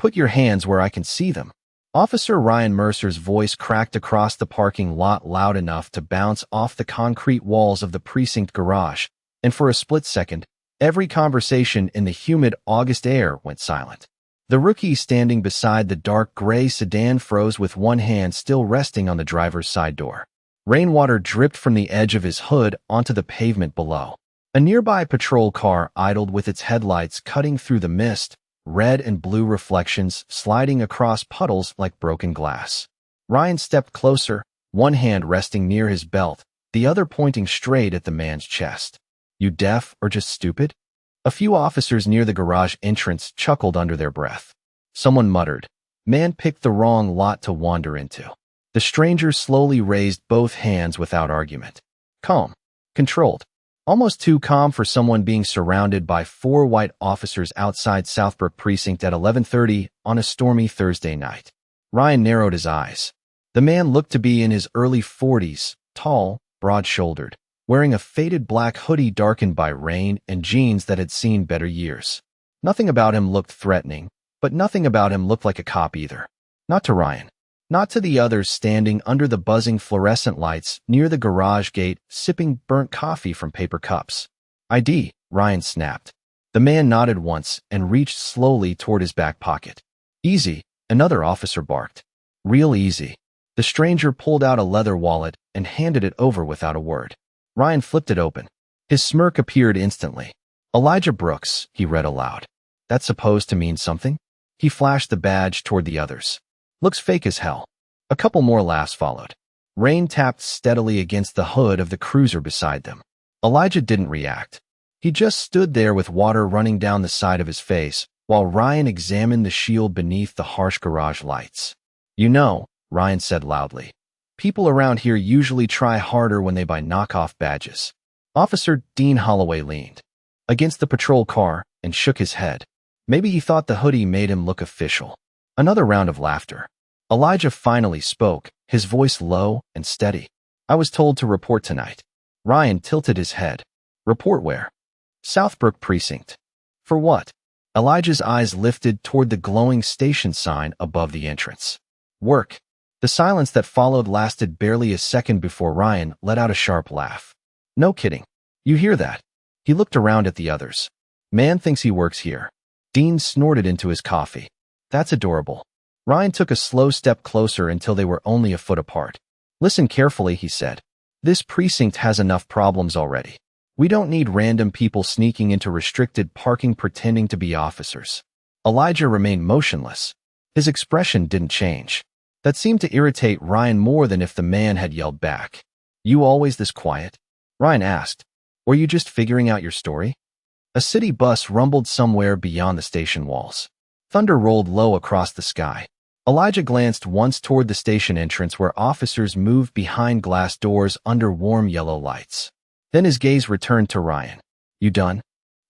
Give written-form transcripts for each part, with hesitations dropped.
Put your hands where I can see them. Officer Ryan Mercer's voice cracked across the parking lot loud enough to bounce off the concrete walls of the precinct garage, and for a split second, every conversation in the humid August air went silent. The rookie standing beside the dark gray sedan froze with one hand still resting on the driver's side door. Rainwater dripped from the edge of his hood onto the pavement below. A nearby patrol car idled with its headlights cutting through the mist, red and blue reflections sliding across puddles like broken glass. Ryan stepped closer, one hand resting near his belt, the other pointing straight at the man's chest. You deaf or just stupid? A few officers near the garage entrance chuckled under their breath. Someone muttered, "Man picked the wrong lot to wander into." The stranger slowly raised both hands without argument. Calm. Controlled. Almost too calm for someone being surrounded by 4 white officers outside Southbrook Precinct at 11:30 on a stormy Thursday night. Ryan narrowed his eyes. The man looked to be in his early 40s, tall, broad-shouldered, wearing a faded black hoodie darkened by rain and jeans that had seen better years. Nothing about him looked threatening, but nothing about him looked like a cop either. Not to Ryan. Not to the others standing under the buzzing fluorescent lights near the garage gate, sipping burnt coffee from paper cups. "ID," Ryan snapped. The man nodded once and reached slowly toward his back pocket. "Easy," another officer barked. "Real easy." The stranger pulled out a leather wallet and handed it over without a word. Ryan flipped it open. His smirk appeared instantly. "Elijah Brooks," he read aloud. "That's supposed to mean something?" He flashed the badge toward the others. "Looks fake as hell." A couple more laughs followed. Rain tapped steadily against the hood of the cruiser beside them. Elijah didn't react. He just stood there with water running down the side of his face, while Ryan examined the shield beneath the harsh garage lights. "You know," Ryan said loudly, "people around here usually try harder when they buy knockoff badges." Officer Dean Holloway leaned against the patrol car and shook his head. Maybe he thought the hoodie made him look official. Another round of laughter. Elijah finally spoke, his voice low and steady. "I was told to report tonight." Ryan tilted his head. "Report where?" "Southbrook Precinct." "For what?" Elijah's eyes lifted toward the glowing station sign above the entrance. "Work." The silence that followed lasted barely a second before Ryan let out a sharp laugh. "No kidding. You hear that?" He looked around at the others. "Man thinks he works here." Dean snorted into his coffee. "That's adorable." Ryan took a slow step closer until they were only a foot apart. "Listen carefully," he said. "This precinct has enough problems already. We don't need random people sneaking into restricted parking pretending to be officers." Elijah remained motionless. His expression didn't change. That seemed to irritate Ryan more than if the man had yelled back. "You always this quiet?" Ryan asked. "Were you just figuring out your story?" A city bus rumbled somewhere beyond the station walls. Thunder rolled low across the sky. Elijah glanced once toward the station entrance where officers moved behind glass doors under warm yellow lights. Then his gaze returned to Ryan. "You done?"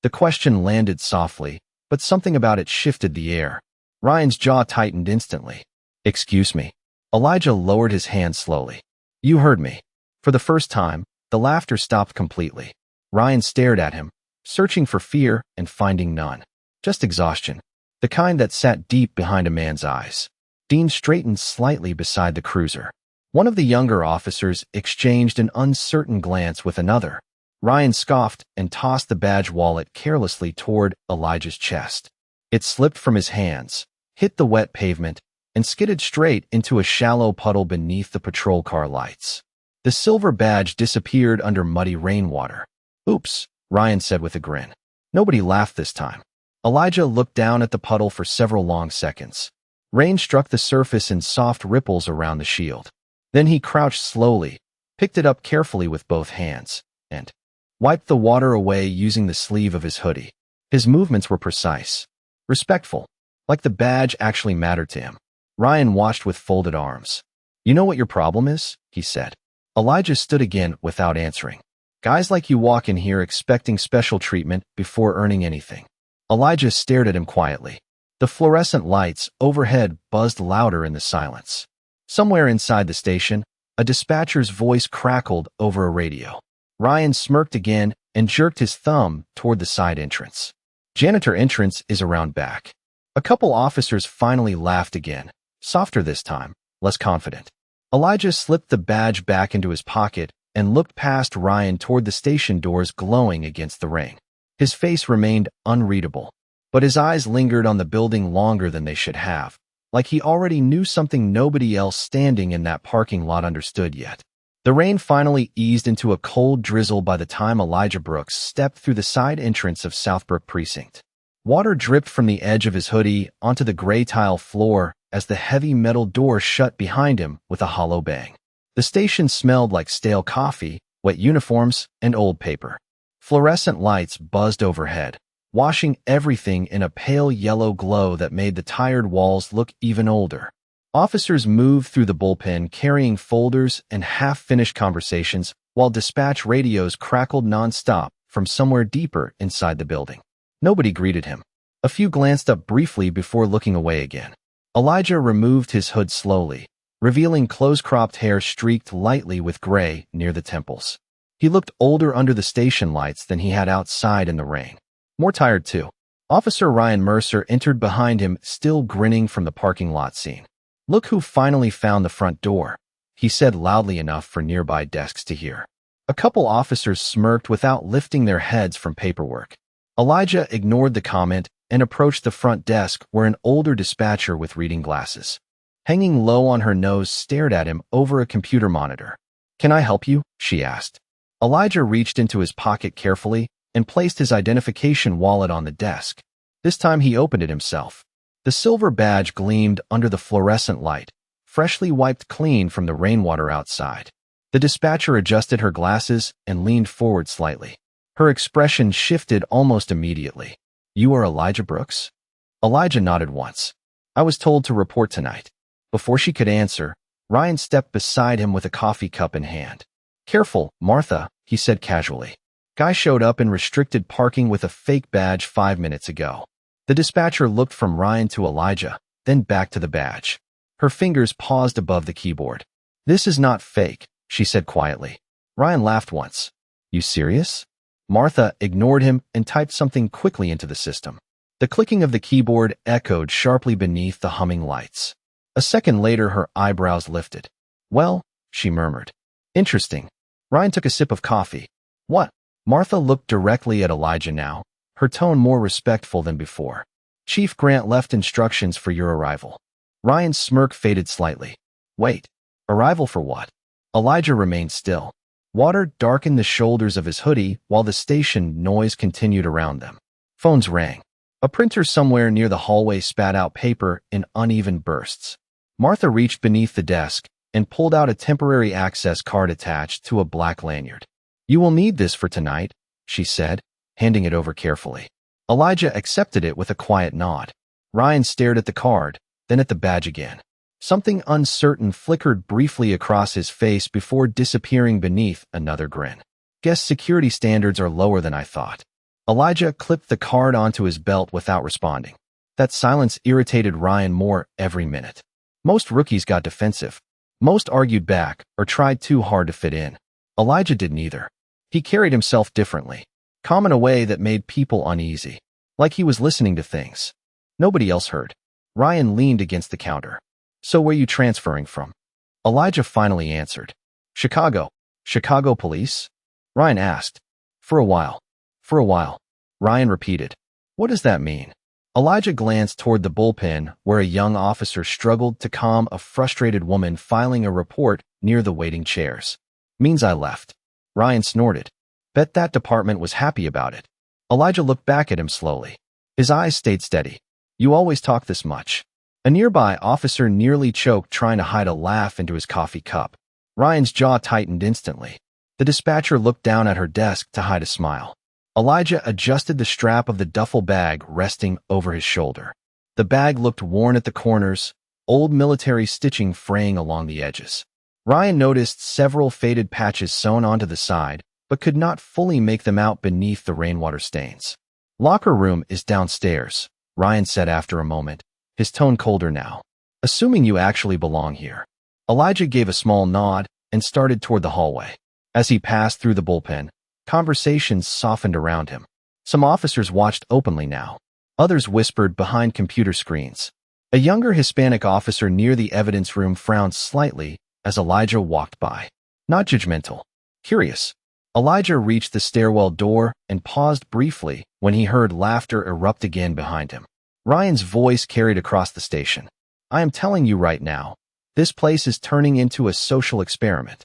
The question landed softly, but something about it shifted the air. Ryan's jaw tightened instantly. "Excuse me." Elijah lowered his hand slowly. "You heard me." For the first time, the laughter stopped completely. Ryan stared at him, searching for fear and finding none. Just exhaustion. The kind that sat deep behind a man's eyes. Dean straightened slightly beside the cruiser. One of the younger officers exchanged an uncertain glance with another. Ryan scoffed and tossed the badge wallet carelessly toward Elijah's chest. It slipped from his hands, hit the wet pavement, and skidded straight into a shallow puddle beneath the patrol car lights. The silver badge disappeared under muddy rainwater. "Oops," Ryan said with a grin. Nobody laughed this time. Elijah looked down at the puddle for several long seconds. Rain struck the surface in soft ripples around the shield. Then he crouched slowly, picked it up carefully with both hands, and wiped the water away using the sleeve of his hoodie. His movements were precise, respectful, like the badge actually mattered to him. Ryan watched with folded arms. "You know what your problem is?" he said. Elijah stood again without answering. "Guys like you walk in here expecting special treatment before earning anything." Elijah stared at him quietly. The fluorescent lights overhead buzzed louder in the silence. Somewhere inside the station, a dispatcher's voice crackled over a radio. Ryan smirked again and jerked his thumb toward the side entrance. "Janitor entrance is around back." A couple officers finally laughed again, softer this time, less confident. Elijah slipped the badge back into his pocket and looked past Ryan toward the station doors glowing against the rain. His face remained unreadable, but his eyes lingered on the building longer than they should have, like he already knew something nobody else standing in that parking lot understood yet. The rain finally eased into a cold drizzle by the time Elijah Brooks stepped through the side entrance of Southbrook Precinct. Water dripped from the edge of his hoodie onto the gray tile floor as the heavy metal door shut behind him with a hollow bang. The station smelled like stale coffee, wet uniforms, and old paper. Fluorescent lights buzzed overhead, washing everything in a pale yellow glow that made the tired walls look even older. Officers moved through the bullpen carrying folders and half-finished conversations while dispatch radios crackled nonstop from somewhere deeper inside the building. Nobody greeted him. A few glanced up briefly before looking away again. Elijah removed his hood slowly, revealing close-cropped hair streaked lightly with gray near the temples. He looked older under the station lights than he had outside in the rain. More tired, too. Officer Ryan Mercer entered behind him, still grinning from the parking lot scene. "Look who finally found the front door," he said loudly enough for nearby desks to hear. A couple officers smirked without lifting their heads from paperwork. Elijah ignored the comment and approached the front desk where an older dispatcher with reading glasses, hanging low on her nose, stared at him over a computer monitor. "Can I help you?" she asked. Elijah reached into his pocket carefully and placed his identification wallet on the desk. This time he opened it himself. The silver badge gleamed under the fluorescent light, freshly wiped clean from the rainwater outside. The dispatcher adjusted her glasses and leaned forward slightly. Her expression shifted almost immediately. "You are Elijah Brooks?" Elijah nodded once. "I was told to report tonight." Before she could answer, Ryan stepped beside him with a coffee cup in hand. "Careful, Martha," he said casually. "Guy showed up in restricted parking with a fake badge 5 minutes ago." The dispatcher looked from Ryan to Elijah, then back to the badge. Her fingers paused above the keyboard. "This is not fake," she said quietly. Ryan laughed once. "You serious?" Martha ignored him and typed something quickly into the system. The clicking of the keyboard echoed sharply beneath the humming lights. A second later, her eyebrows lifted. "Well," she murmured. "Interesting." Ryan took a sip of coffee. "What?" Martha looked directly at Elijah now, her tone more respectful than before. "Chief Grant left instructions for your arrival." Ryan's smirk faded slightly. "Wait, arrival for what?" Elijah remained still. Water darkened the shoulders of his hoodie while the station noise continued around them. Phones rang. A printer somewhere near the hallway spat out paper in uneven bursts. Martha reached beneath the desk and pulled out a temporary access card attached to a black lanyard. "You will need this for tonight," she said, handing it over carefully. Elijah accepted it with a quiet nod. Ryan stared at the card, then at the badge again. Something uncertain flickered briefly across his face before disappearing beneath another grin. "Guess security standards are lower than I thought." Elijah clipped the card onto his belt without responding. That silence irritated Ryan more every minute. Most rookies got defensive. Most argued back or tried too hard to fit in. Elijah did neither. He carried himself differently, calm in a way that made people uneasy, like he was listening to things nobody else heard. Ryan leaned against the counter. "So where you transferring from?" Elijah finally answered. "Chicago." "Chicago police?" Ryan asked. "For a while." "For a while," Ryan repeated. "What does that mean?" Elijah glanced toward the bullpen where a young officer struggled to calm a frustrated woman filing a report near the waiting chairs. "Means I left." Ryan snorted. "Bet that department was happy about it." Elijah looked back at him slowly. His eyes stayed steady. "You always talk this much." A nearby officer nearly choked trying to hide a laugh into his coffee cup. Ryan's jaw tightened instantly. The dispatcher looked down at her desk to hide a smile. Elijah adjusted the strap of the duffel bag resting over his shoulder. The bag looked worn at the corners, old military stitching fraying along the edges. Ryan noticed several faded patches sewn onto the side, but could not fully make them out beneath the rainwater stains. "Locker room is downstairs," Ryan said after a moment, his tone colder now. "Assuming you actually belong here." Elijah gave a small nod and started toward the hallway. As he passed through the bullpen, conversations softened around him. Some officers watched openly now. Others whispered behind computer screens. A younger Hispanic officer near the evidence room frowned slightly as Elijah walked by. Not judgmental. Curious. Elijah reached the stairwell door and paused briefly when he heard laughter erupt again behind him. Ryan's voice carried across the station. I am telling you right now, this place is turning into a social experiment.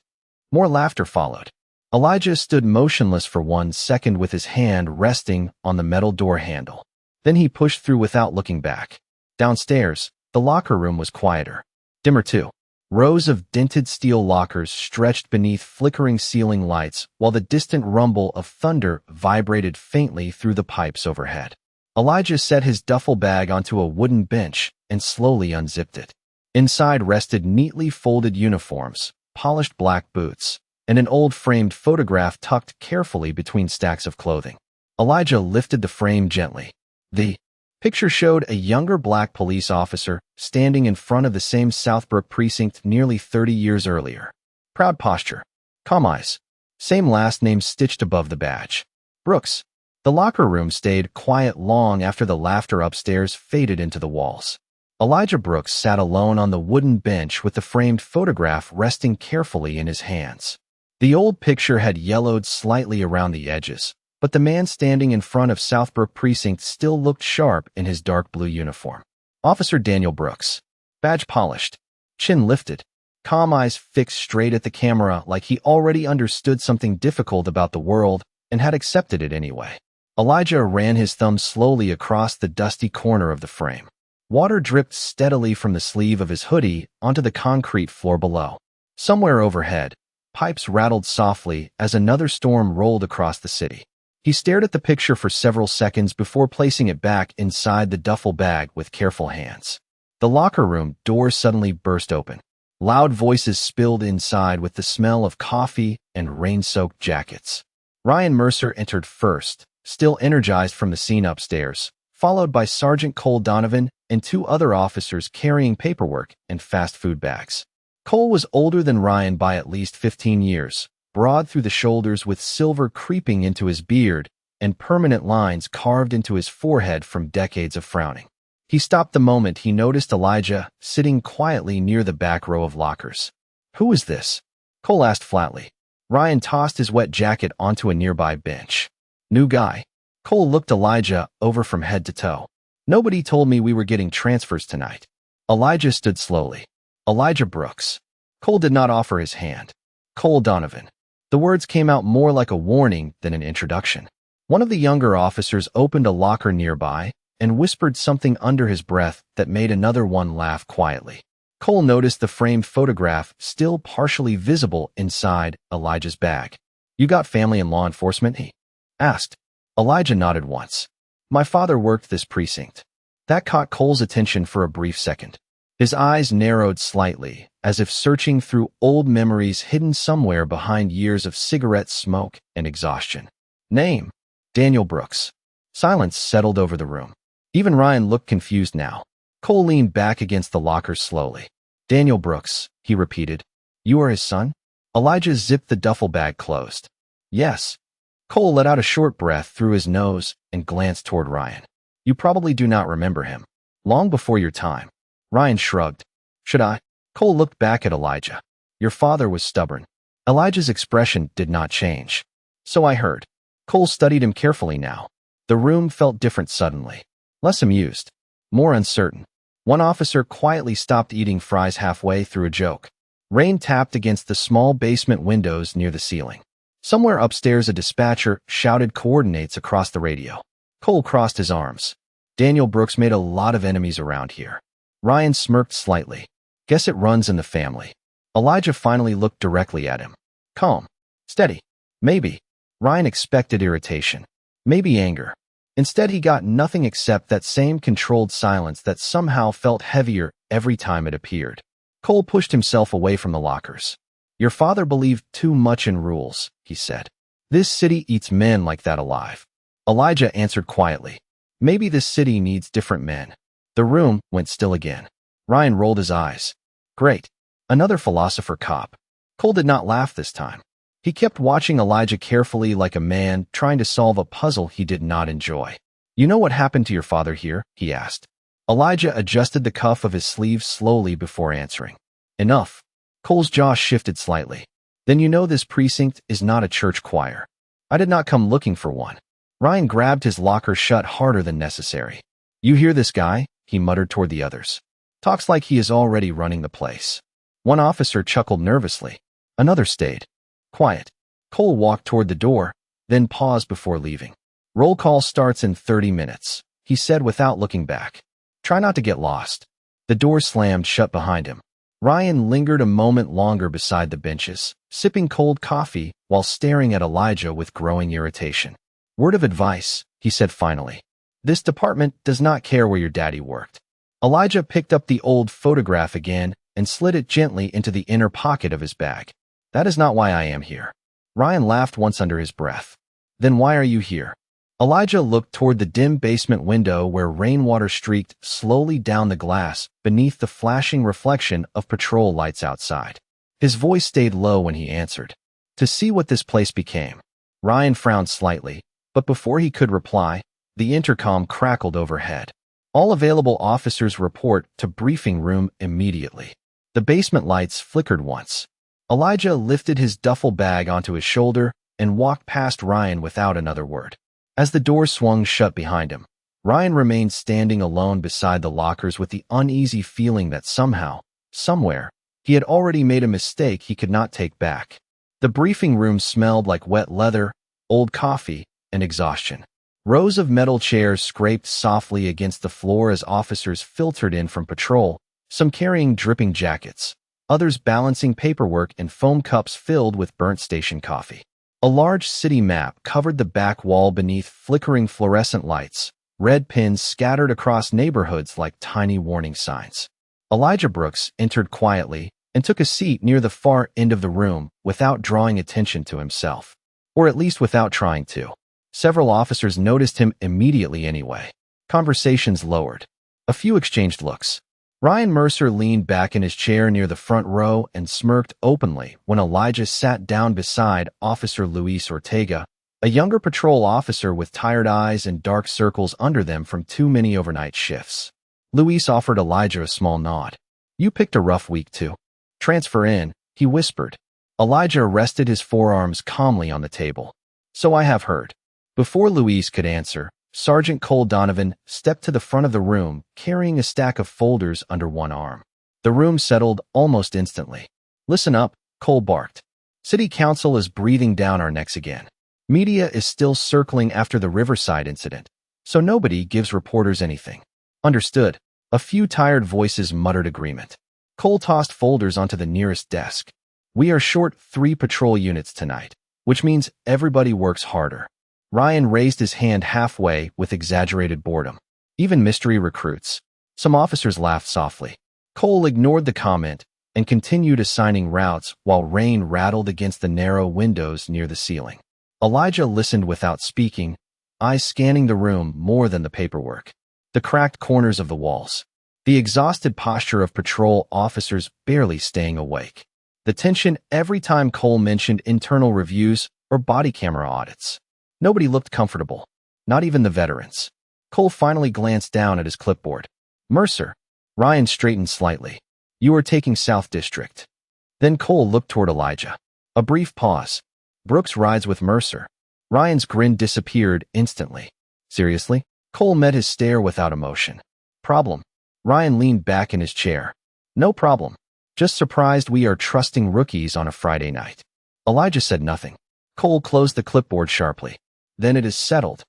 More laughter followed. Elijah stood motionless for 1 second with his hand resting on the metal door handle. Then he pushed through without looking back. Downstairs, the locker room was quieter. Dimmer too. Rows of dented steel lockers stretched beneath flickering ceiling lights while the distant rumble of thunder vibrated faintly through the pipes overhead. Elijah set his duffel bag onto a wooden bench and slowly unzipped it. Inside rested neatly folded uniforms, polished black boots, and an old framed photograph tucked carefully between stacks of clothing. Elijah lifted the frame gently. The picture showed a younger black police officer standing in front of the same Southbrook precinct nearly 30 years earlier. Proud posture. Calm eyes. Same last name stitched above the badge. Brooks. The locker room stayed quiet long after the laughter upstairs faded into the walls. Elijah Brooks sat alone on the wooden bench with the framed photograph resting carefully in his hands. The old picture had yellowed slightly around the edges, but the man standing in front of Southbrook Precinct still looked sharp in his dark blue uniform. Officer Daniel Brooks. Badge polished. Chin lifted. Calm eyes fixed straight at the camera like he already understood something difficult about the world and had accepted it anyway. Elijah ran his thumb slowly across the dusty corner of the frame. Water dripped steadily from the sleeve of his hoodie onto the concrete floor below. Somewhere overhead, pipes rattled softly as another storm rolled across the city. He stared at the picture for several seconds before placing it back inside the duffel bag with careful hands. The locker room door suddenly burst open. Loud voices spilled inside with the smell of coffee and rain-soaked jackets. Ryan Mercer entered first, still energized from the scene upstairs, followed by Sergeant Cole Donovan and 2 other officers carrying paperwork and fast food bags. Cole was older than Ryan by at least 15 years, broad through the shoulders with silver creeping into his beard and permanent lines carved into his forehead from decades of frowning. He stopped the moment he noticed Elijah sitting quietly near the back row of lockers. Who is this? Cole asked flatly. Ryan tossed his wet jacket onto a nearby bench. New guy. Cole looked Elijah over from head to toe. Nobody told me we were getting transfers tonight. Elijah stood slowly. Elijah Brooks. Cole did not offer his hand. Cole Donovan. The words came out more like a warning than an introduction. One of the younger officers opened a locker nearby and whispered something under his breath that made another one laugh quietly. Cole noticed the framed photograph still partially visible inside Elijah's bag. You got family in law enforcement? He asked. Elijah nodded once. My father worked this precinct. That caught Cole's attention for a brief second. His eyes narrowed slightly, as if searching through old memories hidden somewhere behind years of cigarette smoke and exhaustion. Name? Daniel Brooks. Silence settled over the room. Even Ryan looked confused now. Cole leaned back against the locker slowly. Daniel Brooks, he repeated. You are his son? Elijah zipped the duffel bag closed. Yes. Cole let out a short breath through his nose and glanced toward Ryan. You probably do not remember him. Long before your time. Ryan shrugged. Should I? Cole looked back at Elijah. Your father was stubborn. Elijah's expression did not change. So I heard. Cole studied him carefully now. The room felt different suddenly. Less amused. More uncertain. One officer quietly stopped eating fries halfway through a joke. Rain tapped against the small basement windows near the ceiling. Somewhere upstairs a dispatcher shouted coordinates across the radio. Cole crossed his arms. Daniel Brooks made a lot of enemies around here. Ryan smirked slightly. Guess it runs in the family. Elijah finally looked directly at him. Calm. Steady. Maybe. Ryan expected irritation. Maybe anger. Instead, he got nothing except that same controlled silence that somehow felt heavier every time it appeared. Cole pushed himself away from the lockers. Your father believed too much in rules, he said. This city eats men like that alive. Elijah answered quietly. Maybe this city needs different men. The room went still again. Ryan rolled his eyes. Great. Another philosopher cop. Cole did not laugh this time. He kept watching Elijah carefully like a man trying to solve a puzzle he did not enjoy. "You know what happened to your father here?" he asked. Elijah adjusted the cuff of his sleeve slowly before answering. "Enough." Cole's jaw shifted slightly. "Then you know this precinct is not a church choir. I did not come looking for one." Ryan grabbed his locker shut harder than necessary. "You hear this guy?" he muttered toward the others. "Talks like he is already running the place." One officer chuckled nervously. Another stayed quiet. Cole walked toward the door, then paused before leaving. "Roll call starts in 30 minutes, he said without looking back. "Try not to get lost." The door slammed shut behind him. Ryan lingered a moment longer beside the benches, sipping cold coffee while staring at Elijah with growing irritation. "Word of advice," he said finally. "This department does not care where your daddy worked." Elijah picked up the old photograph again and slid it gently into the inner pocket of his bag. "That is not why I am here." Ryan laughed once under his breath. "Then why are you here?" Elijah looked toward the dim basement window where rainwater streaked slowly down the glass beneath the flashing reflection of patrol lights outside. His voice stayed low when he answered. "To see what this place became." Ryan frowned slightly, but before he could reply, the intercom crackled overhead. "All available officers report to briefing room immediately." The basement lights flickered once. Elijah lifted his duffel bag onto his shoulder and walked past Ryan without another word. As the door swung shut behind him, Ryan remained standing alone beside the lockers with the uneasy feeling that somehow, somewhere, he had already made a mistake he could not take back. The briefing room smelled like wet leather, old coffee, and exhaustion. Rows of metal chairs scraped softly against the floor as officers filtered in from patrol, some carrying dripping jackets, others balancing paperwork and foam cups filled with burnt station coffee. A large city map covered the back wall beneath flickering fluorescent lights, red pins scattered across neighborhoods like tiny warning signs. Elijah Brooks entered quietly and took a seat near the far end of the room without drawing attention to himself, or at least without trying to. Several officers noticed him immediately anyway. Conversations lowered. A few exchanged looks. Ryan Mercer leaned back in his chair near the front row and smirked openly when Elijah sat down beside Officer Luis Ortega, a younger patrol officer with tired eyes and dark circles under them from too many overnight shifts. Luis offered Elijah a small nod. "You picked a rough week too. Transfer in," he whispered. Elijah rested his forearms calmly on the table. "So I have heard." Before Luis could answer, Sergeant Cole Donovan stepped to the front of the room, carrying a stack of folders under one arm. The room settled almost instantly. "Listen up," Cole barked. "City Council is breathing down our necks again. Media is still circling after the Riverside incident, so nobody gives reporters anything." "Understood." A few tired voices muttered agreement. Cole tossed folders onto the nearest desk. "We are short 3 patrol units tonight, which means everybody works harder." Ryan raised his hand halfway with exaggerated boredom. "Even mystery recruits." Some officers laughed softly. Cole ignored the comment and continued assigning routes while rain rattled against the narrow windows near the ceiling. Elijah listened without speaking, eyes scanning the room more than the paperwork. The cracked corners of the walls. The exhausted posture of patrol officers barely staying awake. The tension every time Cole mentioned internal reviews or body camera audits. Nobody looked comfortable, not even the veterans. Cole finally glanced down at his clipboard. "Mercer." Ryan straightened slightly. "You are taking South District." Then Cole looked toward Elijah. A brief pause. "Brooks rides with Mercer." Ryan's grin disappeared instantly. "Seriously?" Cole met his stare without emotion. "Problem?" Ryan leaned back in his chair. "No problem. Just surprised we are trusting rookies on a Friday night." Elijah said nothing. Cole closed the clipboard sharply. "Then it is settled."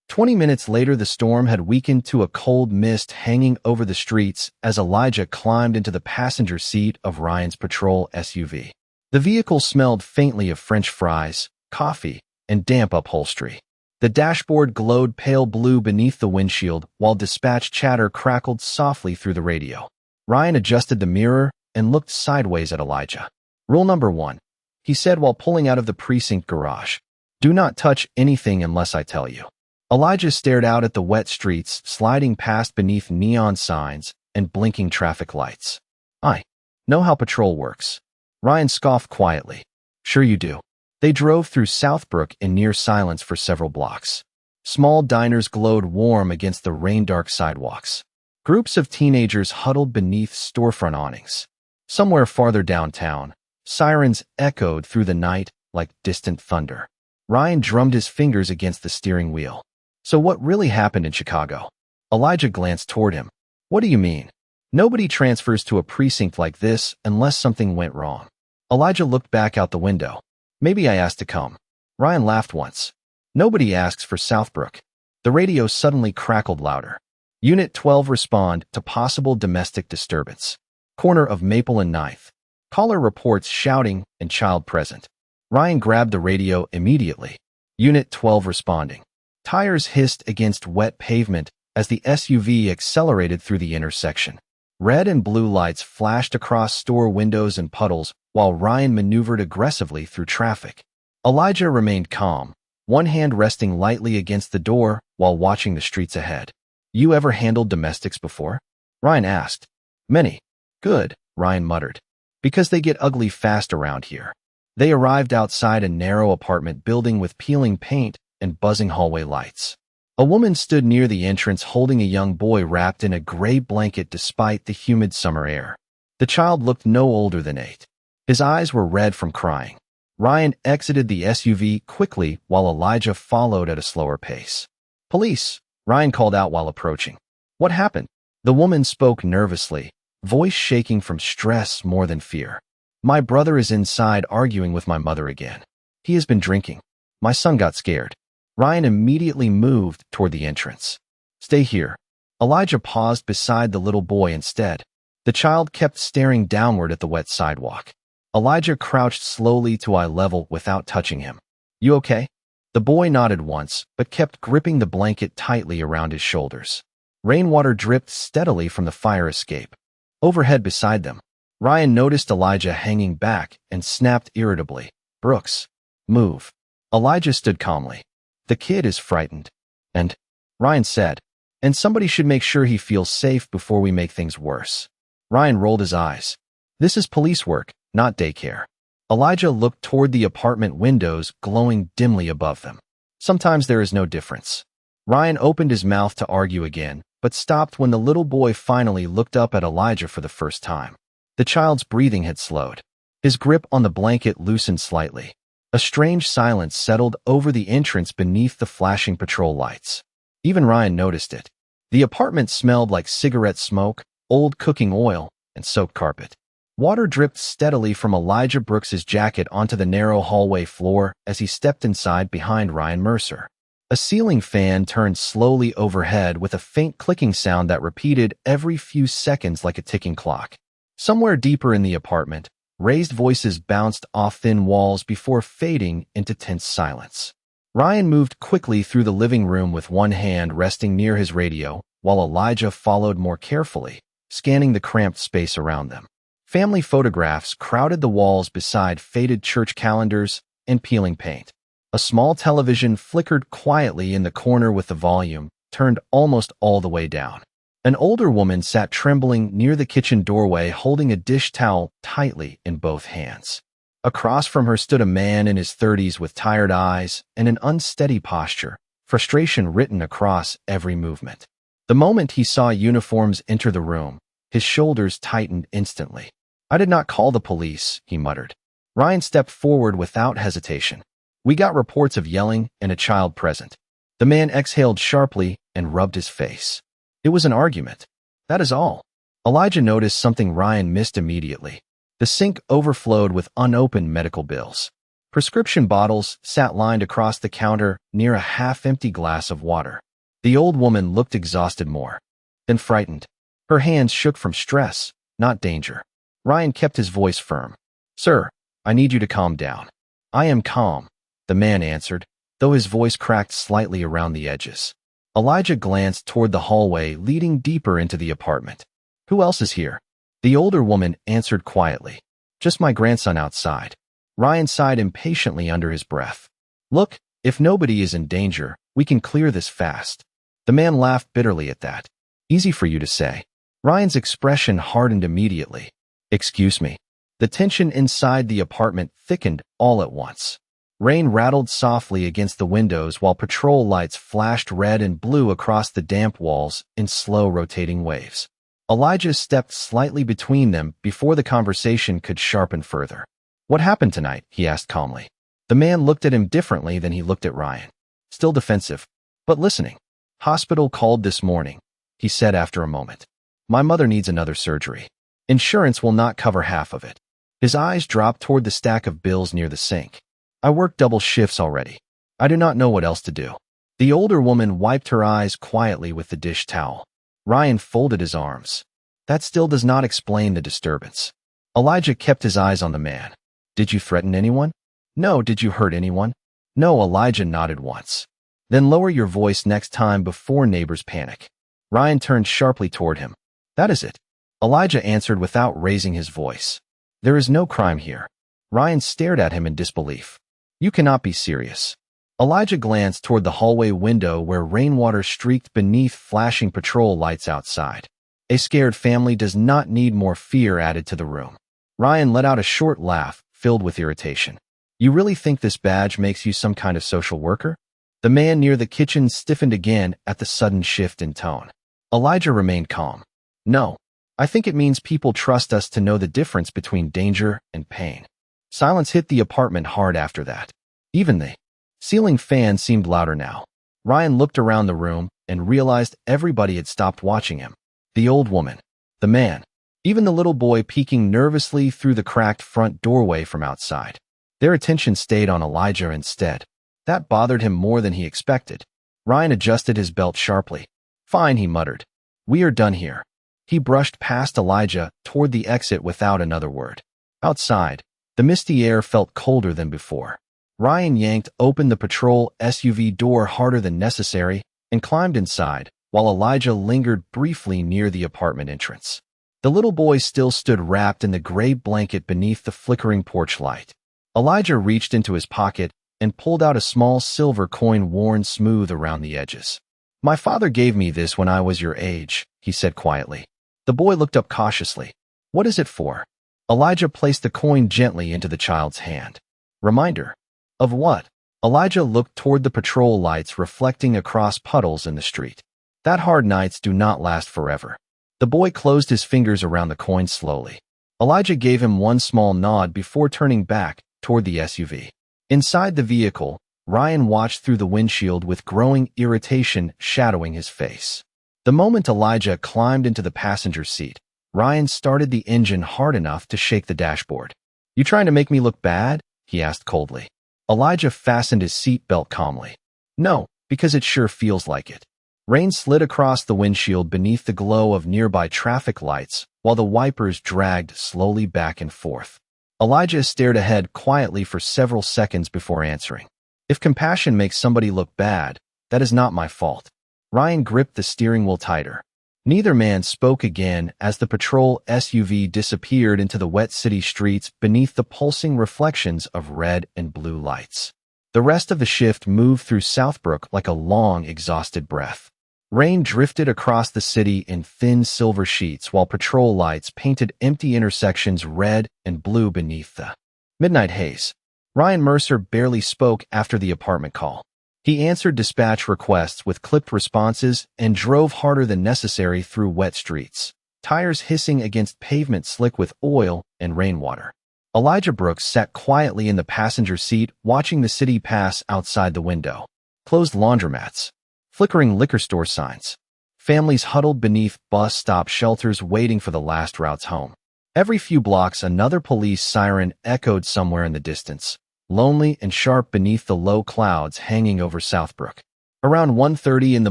20 minutes later, the storm had weakened to a cold mist hanging over the streets as Elijah climbed into the passenger seat of Ryan's patrol SUV. The vehicle smelled faintly of French fries, coffee, and damp upholstery. The dashboard glowed pale blue beneath the windshield while dispatch chatter crackled softly through the radio. Ryan adjusted the mirror and looked sideways at Elijah. "Rule number 1, he said while pulling out of the precinct garage. "Do not touch anything unless I tell you." Elijah stared out at the wet streets sliding past beneath neon signs and blinking traffic lights. "I know how patrol works." Ryan scoffed quietly. "Sure you do." They drove through Southbrook in near silence for several blocks. Small diners glowed warm against the rain-dark sidewalks. Groups of teenagers huddled beneath storefront awnings. Somewhere farther downtown, sirens echoed through the night like distant thunder. Ryan drummed his fingers against the steering wheel. So what really happened in Chicago? Elijah glanced toward him. What do you mean? Nobody transfers to a precinct like this unless something went wrong. Elijah looked back out the window. Maybe I asked to come. Ryan laughed once. Nobody asks for Southbrook. The radio suddenly crackled louder. Unit 12 respond to possible domestic disturbance. Corner of Maple and 9th. Caller reports shouting and child present. Ryan grabbed the radio immediately. Unit 12 responding. Tires hissed against wet pavement as the SUV accelerated through the intersection. Red and blue lights flashed across store windows and puddles while Ryan maneuvered aggressively through traffic. Elijah remained calm, one hand resting lightly against the door while watching the streets ahead. You ever handled domestics before? Ryan asked. Many. Good, Ryan muttered. Because they get ugly fast around here. They arrived outside a narrow apartment building with peeling paint and buzzing hallway lights. A woman stood near the entrance holding a young boy wrapped in a gray blanket despite the humid summer air. The child looked no older than 8. His eyes were red from crying. Ryan exited the SUV quickly while Elijah followed at a slower pace. Police, Ryan called out while approaching. What happened? The woman spoke nervously, voice shaking from stress more than fear. My brother is inside arguing with my mother again. He has been drinking. My son got scared. Ryan immediately moved toward the entrance. Stay here. Elijah paused beside the little boy instead. The child kept staring downward at the wet sidewalk. Elijah crouched slowly to eye level without touching him. You okay? The boy nodded once, but kept gripping the blanket tightly around his shoulders. Rainwater dripped steadily from the fire escape. Overhead beside them, Ryan noticed Elijah hanging back and snapped irritably. Brooks, move. Elijah stood calmly. The kid is frightened. And, Ryan said, and somebody should make sure he feels safe before we make things worse. Ryan rolled his eyes. This is police work, not daycare. Elijah looked toward the apartment windows glowing dimly above them. Sometimes there is no difference. Ryan opened his mouth to argue again, but stopped when the little boy finally looked up at Elijah for the first time. The child's breathing had slowed. His grip on the blanket loosened slightly. A strange silence settled over the entrance beneath the flashing patrol lights. Even Ryan noticed it. The apartment smelled like cigarette smoke, old cooking oil, and soaked carpet. Water dripped steadily from Elijah Brooks's jacket onto the narrow hallway floor as he stepped inside behind Ryan Mercer. A ceiling fan turned slowly overhead with a faint clicking sound that repeated every few seconds like a ticking clock. Somewhere deeper in the apartment, raised voices bounced off thin walls before fading into tense silence. Ryan moved quickly through the living room with one hand resting near his radio, while Elijah followed more carefully, scanning the cramped space around them. Family photographs crowded the walls beside faded church calendars and peeling paint. A small television flickered quietly in the corner with the volume turned almost all the way down. An older woman sat trembling near the kitchen doorway holding a dish towel tightly in both hands. Across from her stood a man in his 30s with tired eyes and an unsteady posture, frustration written across every movement. The moment he saw uniforms enter the room, his shoulders tightened instantly. I did not call the police, he muttered. Ryan stepped forward without hesitation. We got reports of yelling and a child present. The man exhaled sharply and rubbed his face. It was an argument. That is all. Elijah noticed something Ryan missed immediately. The sink overflowed with unopened medical bills. Prescription bottles sat lined across the counter near a half-empty glass of water. The old woman looked exhausted more than frightened. Her hands shook from stress, not danger. Ryan kept his voice firm. Sir, I need you to calm down. I am calm, the man answered, though his voice cracked slightly around the edges. Elijah glanced toward the hallway leading deeper into the apartment. Who else is here? The older woman answered quietly. Just my grandson outside. Ryan sighed impatiently under his breath. Look, if nobody is in danger, we can clear this fast. The man laughed bitterly at that. Easy for you to say. Ryan's expression hardened immediately. Excuse me. The tension inside the apartment thickened all at once. Rain rattled softly against the windows while patrol lights flashed red and blue across the damp walls in slow rotating waves. Elijah stepped slightly between them before the conversation could sharpen further. "What happened tonight?" he asked calmly. The man looked at him differently than he looked at Ryan. Still defensive, but listening. "Hospital called this morning," he said after a moment. "My mother needs another surgery. Insurance will not cover half of it." His eyes dropped toward the stack of bills near the sink. "I work double shifts already. I do not know what else to do." The older woman wiped her eyes quietly with the dish towel. Ryan folded his arms. "That still does not explain the disturbance." Elijah kept his eyes on the man. "Did you threaten anyone?" "No." "Did you hurt anyone?" "No." Elijah nodded once. "Then lower your voice next time before neighbors panic." Ryan turned sharply toward him. "That is it." Elijah answered without raising his voice. "There is no crime here." Ryan stared at him in disbelief. "You cannot be serious." Elijah glanced toward the hallway window where rainwater streaked beneath flashing patrol lights outside. A scared family does not need more fear added to the room. Ryan let out a short laugh, filled with irritation. "You really think this badge makes you some kind of social worker?" The man near the kitchen stiffened again at the sudden shift in tone. Elijah remained calm. "No. I think it means people trust us to know the difference between danger and pain." Silence hit the apartment hard after that. Even the ceiling fan seemed louder now. Ryan looked around the room and realized everybody had stopped watching him. The old woman, the man, even the little boy peeking nervously through the cracked front doorway from outside. Their attention stayed on Elijah instead. That bothered him more than he expected. Ryan adjusted his belt sharply. "Fine," he muttered. "We are done here." He brushed past Elijah toward the exit without another word. Outside, the misty air felt colder than before. Ryan yanked open the patrol SUV door harder than necessary and climbed inside, while Elijah lingered briefly near the apartment entrance. The little boy still stood wrapped in the gray blanket beneath the flickering porch light. Elijah reached into his pocket and pulled out a small silver coin worn smooth around the edges. "My father gave me this when I was your age," he said quietly. The boy looked up cautiously. "What is it for?" Elijah placed the coin gently into the child's hand. "Reminder." "Of what?" Elijah looked toward the patrol lights reflecting across puddles in the street. "That hard nights do not last forever." The boy closed his fingers around the coin slowly. Elijah gave him one small nod before turning back toward the SUV. Inside the vehicle, Ryan watched through the windshield with growing irritation shadowing his face. The moment Elijah climbed into the passenger seat, Ryan started the engine hard enough to shake the dashboard. "You trying to make me look bad?" he asked coldly. Elijah fastened his seatbelt calmly. "No, because it sure feels like it." Rain slid across the windshield beneath the glow of nearby traffic lights, while the wipers dragged slowly back and forth. Elijah stared ahead quietly for several seconds before answering. "If compassion makes somebody look bad, that is not my fault." Ryan gripped the steering wheel tighter. Neither man spoke again as the patrol SUV disappeared into the wet city streets beneath the pulsing reflections of red and blue lights. The rest of the shift moved through Southbrook like a long, exhausted breath. Rain drifted across the city in thin silver sheets while patrol lights painted empty intersections red and blue beneath the midnight haze. Ryan Mercer barely spoke after the apartment call. He answered dispatch requests with clipped responses and drove harder than necessary through wet streets, tires hissing against pavement slick with oil and rainwater. Elijah Brooks sat quietly in the passenger seat watching the city pass outside the window. Closed laundromats, flickering liquor store signs, families huddled beneath bus stop shelters waiting for the last routes home. Every few blocks another police siren echoed somewhere in the distance, lonely and sharp beneath the low clouds hanging over Southbrook. Around 1:30 in the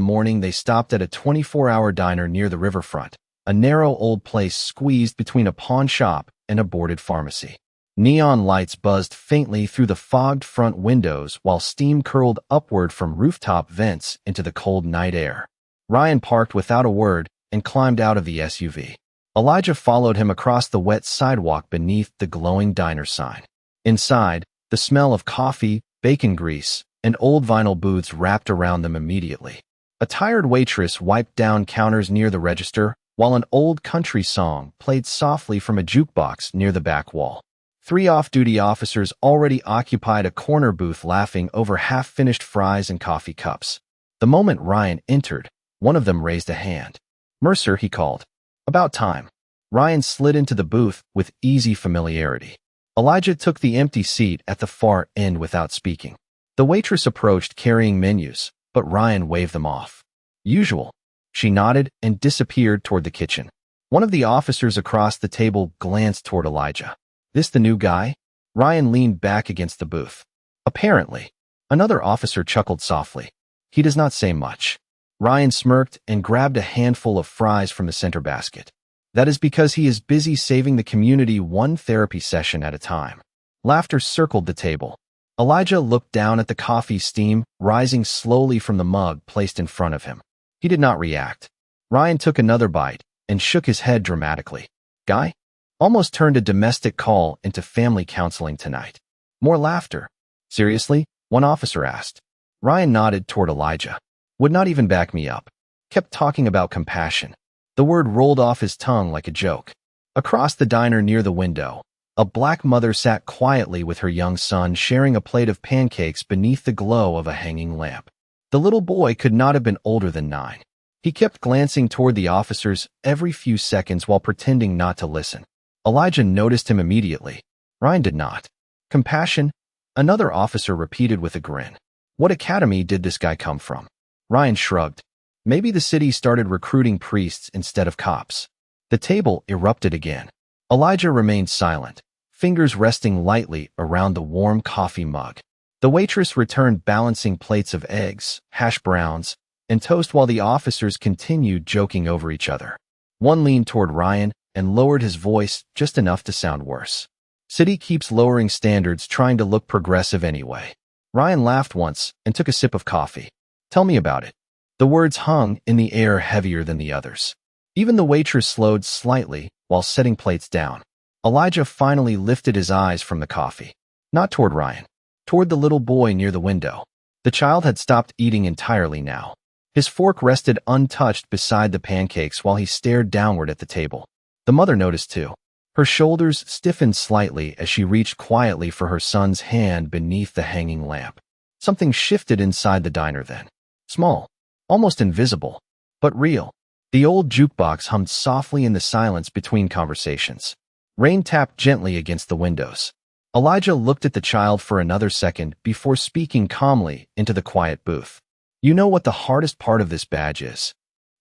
morning they stopped at a 24-hour diner near the riverfront, a narrow old place squeezed between a pawn shop and a boarded pharmacy. Neon lights buzzed faintly through the fogged front windows while steam curled upward from rooftop vents into the cold night air. Ryan parked without a word and climbed out of the SUV. Elijah followed him across the wet sidewalk beneath the glowing diner sign. Inside, the smell of coffee, bacon grease, and old vinyl booths wrapped around them immediately. A tired waitress wiped down counters near the register while an old country song played softly from a jukebox near the back wall. Three off-duty officers already occupied a corner booth laughing over half-finished fries and coffee cups. The moment Ryan entered, one of them raised a hand. "Mercer," he called. "About time." Ryan slid into the booth with easy familiarity. Elijah took the empty seat at the far end without speaking. The waitress approached carrying menus, but Ryan waved them off. "Usual." She nodded and disappeared toward the kitchen. One of the officers across the table glanced toward Elijah. "This the new guy?" Ryan leaned back against the booth. "Apparently." Another officer chuckled softly. "He does not say much." Ryan smirked and grabbed a handful of fries from the center basket. "That is because he is busy saving the community one therapy session at a time." Laughter circled the table. Elijah looked down at the coffee steam rising slowly from the mug placed in front of him. He did not react. Ryan took another bite and shook his head dramatically. "Guy?" Almost turned a domestic call into family counseling tonight. More laughter. "Seriously?" one officer asked. Ryan nodded toward Elijah. "Would not even back me up. Kept talking about compassion." The word rolled off his tongue like a joke. Across the diner near the window, a black mother sat quietly with her young son sharing a plate of pancakes beneath the glow of a hanging lamp. The little boy could not have been older than 9. He kept glancing toward the officers every few seconds while pretending not to listen. Elijah noticed him immediately. Ryan did not. "Compassion?" Another officer repeated with a grin. "What academy did this guy come from?" Ryan shrugged. "Maybe the city started recruiting priests instead of cops." The table erupted again. Elijah remained silent, fingers resting lightly around the warm coffee mug. The waitress returned balancing plates of eggs, hash browns, and toast while the officers continued joking over each other. One leaned toward Ryan and lowered his voice just enough to sound worse. "City keeps lowering standards trying to look progressive anyway." Ryan laughed once and took a sip of coffee. "Tell me about it." The words hung in the air heavier than the others. Even the waitress slowed slightly while setting plates down. Elijah finally lifted his eyes from the coffee. Not toward Ryan. Toward the little boy near the window. The child had stopped eating entirely now. His fork rested untouched beside the pancakes while he stared downward at the table. The mother noticed too. Her shoulders stiffened slightly as she reached quietly for her son's hand beneath the hanging lamp. Something shifted inside the diner then. Small, almost invisible, but real. The old jukebox hummed softly in the silence between conversations. Rain tapped gently against the windows. Elijah looked at the child for another second before speaking calmly into the quiet booth. "You know what the hardest part of this badge is?"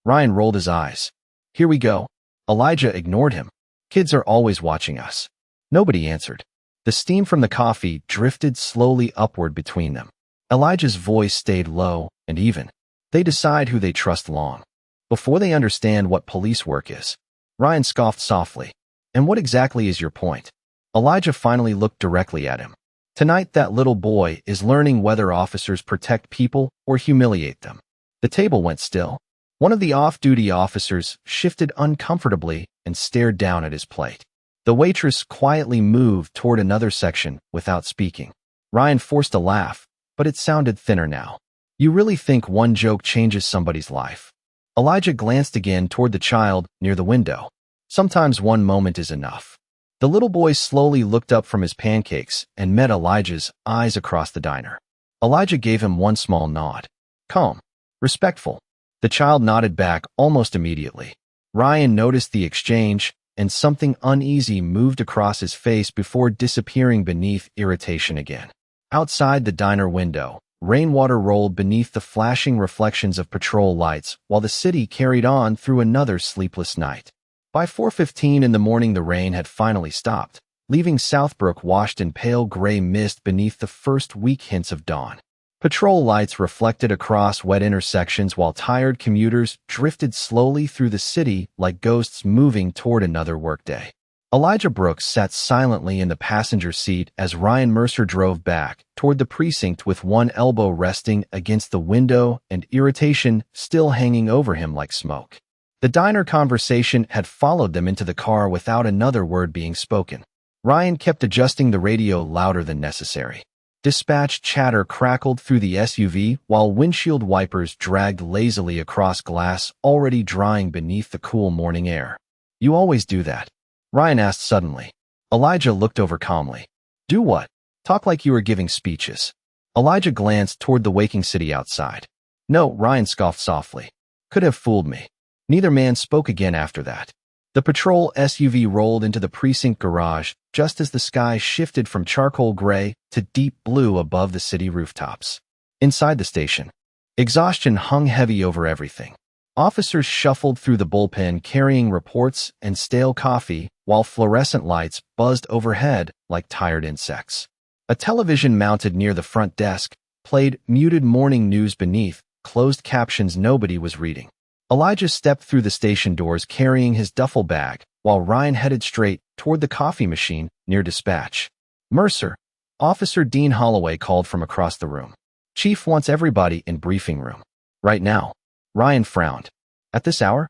Ryan rolled his eyes. "Here we go." Elijah ignored him. "Kids are always watching us." Nobody answered. The steam from the coffee drifted slowly upward between them. Elijah's voice stayed low and even. "They decide who they trust long, before they understand what police work is." Ryan scoffed softly. "And what exactly is your point?" Elijah finally looked directly at him. "Tonight that little boy is learning whether officers protect people or humiliate them." The table went still. One of the off-duty officers shifted uncomfortably and stared down at his plate. The waitress quietly moved toward another section without speaking. Ryan forced a laugh, but it sounded thinner now. "You really think one joke changes somebody's life?" Elijah glanced again toward the child near the window. "Sometimes one moment is enough." The little boy slowly looked up from his pancakes and met Elijah's eyes across the diner. Elijah gave him one small nod. Calm. Respectful. The child nodded back almost immediately. Ryan noticed the exchange, and something uneasy moved across his face before disappearing beneath irritation again. Outside the diner window, rainwater rolled beneath the flashing reflections of patrol lights while the city carried on through another sleepless night. By 4:15 in the morning the rain had finally stopped, leaving Southbrook washed in pale gray mist beneath the first weak hints of dawn. Patrol lights reflected across wet intersections while tired commuters drifted slowly through the city like ghosts moving toward another workday. Elijah Brooks sat silently in the passenger seat as Ryan Mercer drove back toward the precinct with one elbow resting against the window and irritation still hanging over him like smoke. The diner conversation had followed them into the car without another word being spoken. Ryan kept adjusting the radio louder than necessary. Dispatch chatter crackled through the SUV while windshield wipers dragged lazily across glass already drying beneath the cool morning air. "You always do that?" Ryan asked suddenly. Elijah looked over calmly. Do what? Talk like you were giving speeches. Elijah glanced toward the waking city outside. No, Ryan scoffed softly. Could have fooled me. Neither man spoke again after that. The patrol SUV rolled into the precinct garage just as the sky shifted from charcoal gray to deep blue above the city rooftops. Inside the station, exhaustion hung heavy over everything. Officers shuffled through the bullpen carrying reports and stale coffee while fluorescent lights buzzed overhead like tired insects. A television mounted near the front desk played muted morning news beneath closed captions nobody was reading. Elijah stepped through the station doors carrying his duffel bag while Ryan headed straight toward the coffee machine near dispatch. Mercer, Officer Dean Holloway called from across the room. Chief wants everybody in briefing room. Right now. Ryan frowned. At this hour?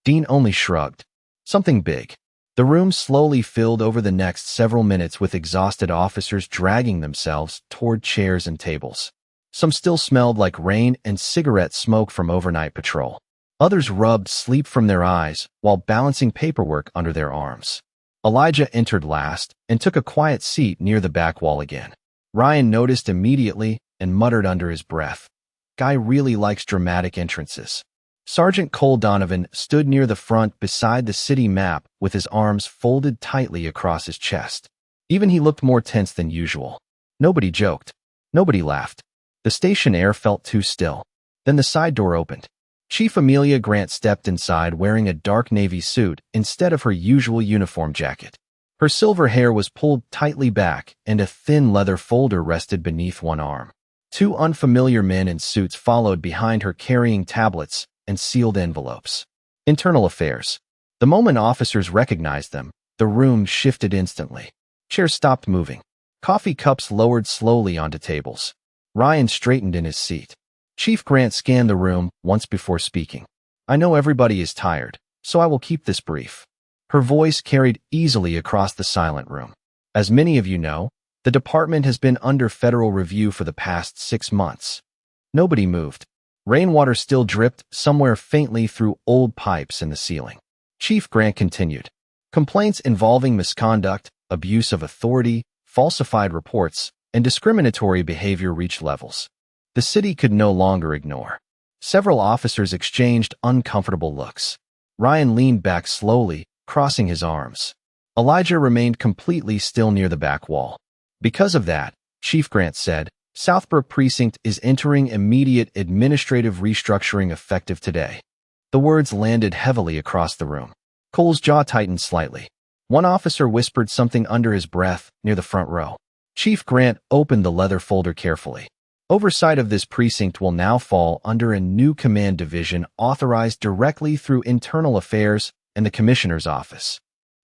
Dean only shrugged. Something big. The room slowly filled over the next several minutes with exhausted officers dragging themselves toward chairs and tables. Some still smelled like rain and cigarette smoke from overnight patrol. Others rubbed sleep from their eyes while balancing paperwork under their arms. Elijah entered last and took a quiet seat near the back wall again. Ryan noticed immediately and muttered under his breath. Guy really likes dramatic entrances. Sergeant Cole Donovan stood near the front beside the city map with his arms folded tightly across his chest. Even he looked more tense than usual. Nobody joked. Nobody laughed. The station air felt too still. Then the side door opened. Chief Amelia Grant stepped inside wearing a dark navy suit instead of her usual uniform jacket. Her silver hair was pulled tightly back and a thin leather folder rested beneath one arm. Two unfamiliar men in suits followed behind her carrying tablets and sealed envelopes. Internal affairs. The moment officers recognized them, the room shifted instantly. Chairs stopped moving. Coffee cups lowered slowly onto tables. Ryan straightened in his seat. Chief Grant scanned the room once before speaking. I know everybody is tired, so I will keep this brief. Her voice carried easily across the silent room. As many of you know, the department has been under federal review for the past 6 months. Nobody moved. Rainwater still dripped somewhere faintly through old pipes in the ceiling. Chief Grant continued. Complaints involving misconduct, abuse of authority, falsified reports, and discriminatory behavior reached levels the city could no longer ignore. Several officers exchanged uncomfortable looks. Ryan leaned back slowly, crossing his arms. Elijah remained completely still near the back wall. Because of that, Chief Grant said, Southbrook Precinct is entering immediate administrative restructuring effective today. The words landed heavily across the room. Cole's jaw tightened slightly. One officer whispered something under his breath near the front row. Chief Grant opened the leather folder carefully. Oversight of this precinct will now fall under a new command division authorized directly through Internal Affairs and the Commissioner's Office.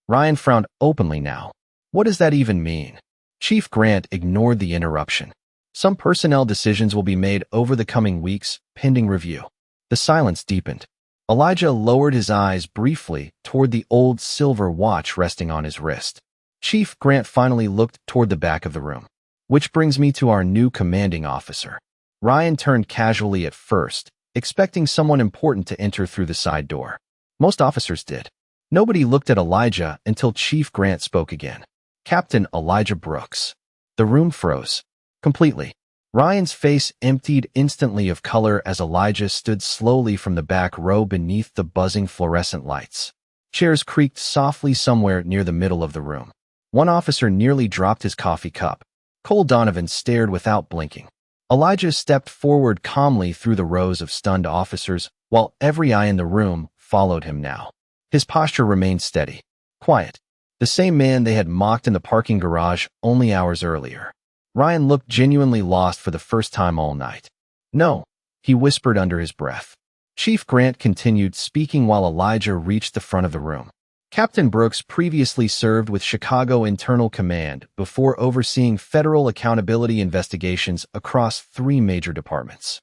Ryan frowned openly now. What does that even mean? Chief Grant ignored the interruption. Some personnel decisions will be made over the coming weeks, pending review. The silence deepened. Elijah lowered his eyes briefly toward the old silver watch resting on his wrist. Chief Grant finally looked toward the back of the room. Which brings me to our new commanding officer. Ryan turned casually at first, expecting someone important to enter through the side door. Most officers did. Nobody looked at Elijah until Chief Grant spoke again. Captain Elijah Brooks. The room froze. Completely. Ryan's face emptied instantly of color as Elijah stood slowly from the back row beneath the buzzing fluorescent lights. Chairs creaked softly somewhere near the middle of the room. One officer nearly dropped his coffee cup. Cole Donovan stared without blinking. Elijah stepped forward calmly through the rows of stunned officers, while every eye in the room followed him now. His posture remained steady, quiet. The same man they had mocked in the parking garage only hours earlier. Ryan looked genuinely lost for the first time all night. No, he whispered under his breath. Chief Grant continued speaking while Elijah reached the front of the room. Captain Brooks previously served with Chicago Internal Command before overseeing federal accountability investigations across 3 major departments.